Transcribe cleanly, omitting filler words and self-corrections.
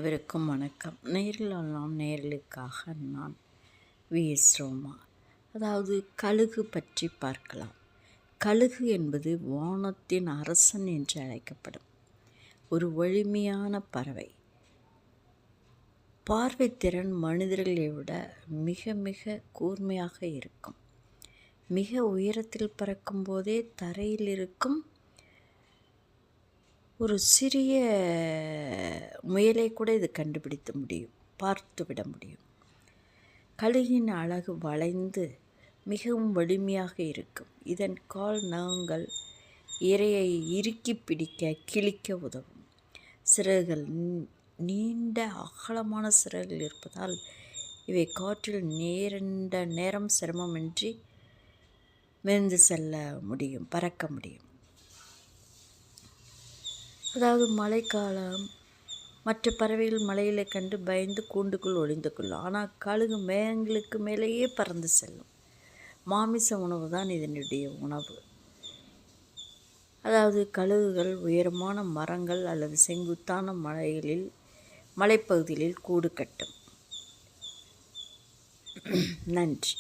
அனைவருக்கும் வணக்கம். நேர்களுக்காக நான் வி.எஸ். ரோமா. அதாவது கழுகு பற்றி பார்க்கலாம். கழுகு என்பது வானத்தின் அரசன் என்று அழைக்கப்படும் ஒரு வலிமையான பறவை. பார்வைத்திறன் மனிதர்களை விட மிக மிக கூர்மையாக இருக்கும். மிக உயரத்தில் பறக்கும் போதே தரையில் இருக்கும் ஒரு சிறிய முயலை கூட இது கண்டுபிடித்து முடியும், பார்த்து விட முடியும். கழுகின் அழகு வளைந்து மிகவும் வலிமையாக இருக்கும். இதன் கால் நகங்கள் இரையை இறுக்கி பிடிக்க கிழிக்க உதவும். சிறகுகள் நீண்ட அகலமான சிறகுகள் இருப்பதால் இவை காற்றில் நீண்ட நேரம் சிரமமின்றி மிதந்து செல்ல முடியும், பறக்க முடியும். அதாவது மழைக்காலம் மற்ற பறவைகள் மலையில கண்டு பயந்து கூண்டுக்குள் ஒளிந்து கொள்ளும். ஆனால் கழுகு மேகங்களுக்கு மேலேயே பறந்து செல்லும். மாமிச உணவு தான் இதனுடைய உணவு. அதாவது கழுகுகள் உயரமான மரங்கள் அல்லது செங்குத்தான மலைப்பகுதிகளில் கூடு கட்டும். நன்றி.